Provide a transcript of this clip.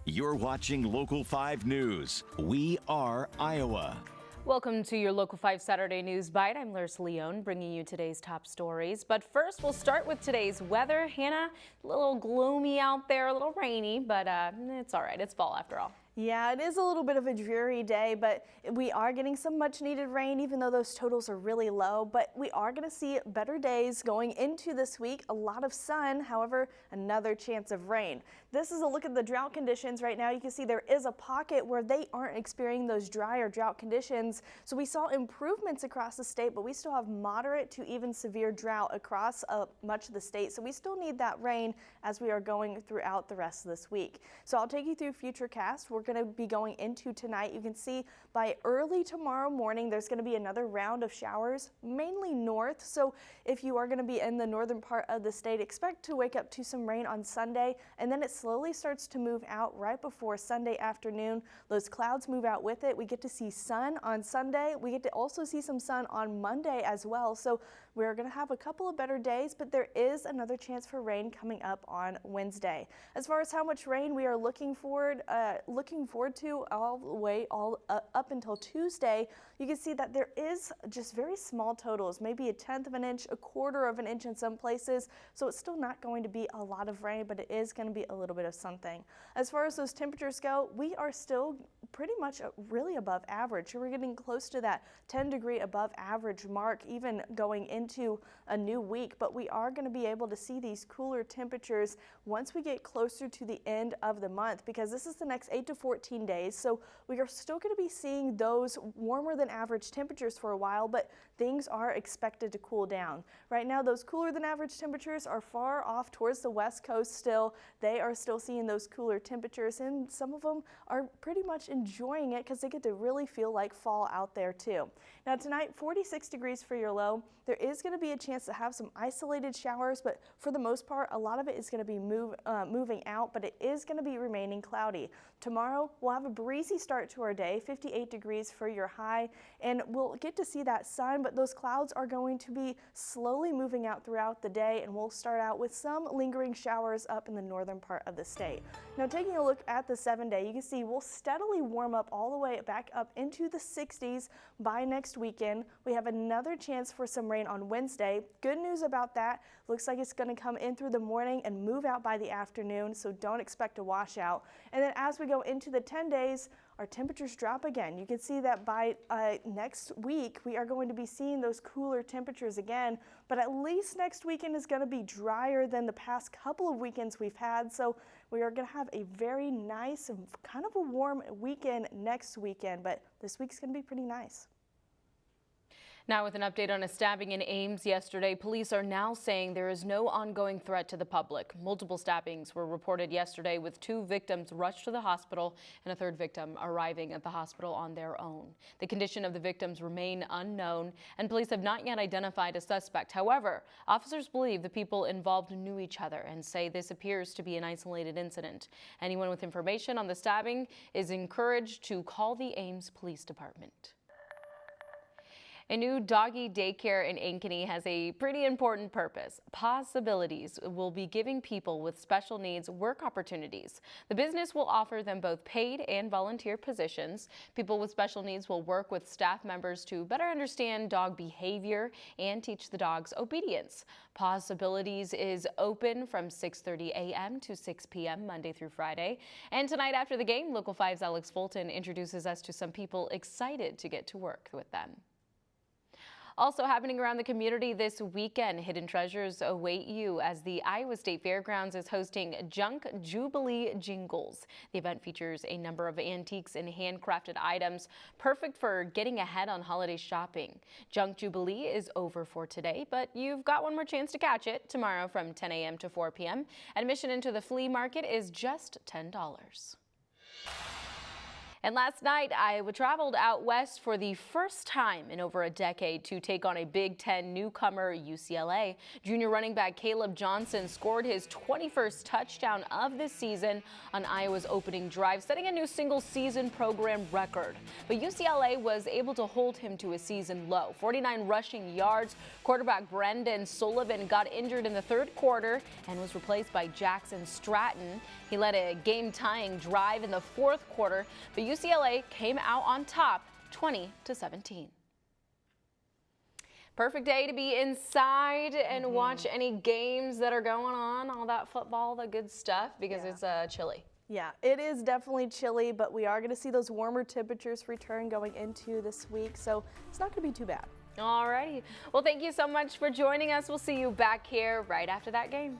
You're watching Local 5 News. We are Iowa. Welcome to your Local 5 Saturday News Bite. I'm Larissa Leone bringing you today's top stories. But first, we'll start with today's weather. Hannah, a little gloomy out there, a little rainy, but it's all right. It's fall after all. Yeah, it is a little bit of a dreary day, but we are getting some much needed rain, even though those totals are really low. But we are going to see better days going into this week. A lot of sun, however, another chance of rain. This is a look at the drought conditions right now. You can see there is a pocket where they aren't experiencing those drier drought conditions. So we saw improvements across the state, but we still have moderate to even severe drought across much of the state. So we still need that rain as we are going throughout the rest of this week. So I'll take you through Futurecast. We're going to be going into tonight. You can see by early tomorrow morning there's going to be another round of showers, mainly north. So if you are going to be in the northern part of the state, expect to wake up to some rain on Sunday, and then it slowly starts to move out right before Sunday afternoon. Those clouds move out with it. We get to see sun on Sunday. We get to also see some sun on Monday as well. So we're going to have a couple of better days, but there is another chance for rain coming up on Wednesday. As far as how much rain we are looking forward to all the way up until Tuesday, you can see that there is just very small totals, maybe 1/10 of an inch, 1/4 of an inch in some places. So it's still not going to be a lot of rain, but it is going to be a little bit of something. As far as those temperatures go, we are still pretty much really above average. We're getting close to that 10-degree above average mark, even going into a new week. But we are going to be able to see these cooler temperatures once we get closer to the end of the month, because this is the next 8 to 14 days. So we are still going to be seeing those warmer than average temperatures for a while, but things are expected to cool down. Right now, those cooler than average temperatures are far off towards the west coast still. They are still seeing those cooler temperatures, and some of them are pretty much enjoying it because they get to really feel like fall out there too. Now tonight, 46 degrees for your low. There is going to be a chance to have some isolated showers, but for the most part, a lot of it is going to be moving out, but it is going to be remaining cloudy. Tomorrow, we'll have a breezy start to our day, 58 degrees for your high, and we'll get to see that sun, but those clouds are going to be slowly moving out throughout the day, and we'll start out with some lingering showers up in the northern part of the state. Now taking a look at the 7-day, you can see we'll steadily warm up all the way back up into the 60s by next weekend. We have another chance for some rain on Wednesday. Good news about that, looks like it's going to come in through the morning and move out by the afternoon, so don't expect a washout. And then as we go into the 10 days, our temperatures drop again. You can see that by next week, we are going to be seeing those cooler temperatures again, but at least next weekend is going to be drier than the past couple of weekends we've had. So we are going to have a very nice and kind of a warm weekend next weekend, but this week's going to be pretty nice. Now with an update on a stabbing in Ames yesterday, police are now saying there is no ongoing threat to the public. Multiple stabbings were reported yesterday, with 2 victims rushed to the hospital and a 3rd victim arriving at the hospital on their own. The condition of the victims remain unknown, and police have not yet identified a suspect. However, officers believe the people involved knew each other and say this appears to be an isolated incident. Anyone with information on the stabbing is encouraged to call the Ames Police Department. A new doggy daycare in Ankeny has a pretty important purpose. Possibilities will be giving people with special needs work opportunities. The business will offer them both paid and volunteer positions. People with special needs will work with staff members to better understand dog behavior and teach the dogs obedience. Possibilities is open from 6:30 a.m. to 6 p.m. Monday through Friday. And tonight after the game, Local 5's Alex Fulton introduces us to some people excited to get to work with them. Also happening around the community this weekend, hidden treasures await you as the Iowa State Fairgrounds is hosting Junk Jubilee Jingles. The event features a number of antiques and handcrafted items, perfect for getting ahead on holiday shopping. Junk Jubilee is over for today, but you've got one more chance to catch it tomorrow from 10 a.m. to 4 p.m. Admission into the flea market is just $10. And last night, Iowa traveled out west for the first time in over a decade to take on a Big Ten newcomer, UCLA. Junior running back Caleb Johnson scored his 21st touchdown of the season on Iowa's opening drive, setting a new single-season program record. But UCLA was able to hold him to a season low, 49 rushing yards. Quarterback Brendan Sullivan got injured in the third quarter and was replaced by Jackson Stratton. He led a game-tying drive in the fourth quarter, but UCLA came out on top, 20-17. Perfect day to be inside and watch any games that are going on, all that football, the good stuff, because it's chilly. Yeah, it is definitely chilly, but we are going to see those warmer temperatures return going into this week, so it's not going to be too bad. All righty. Well, thank you so much for joining us. We'll see you back here right after that game.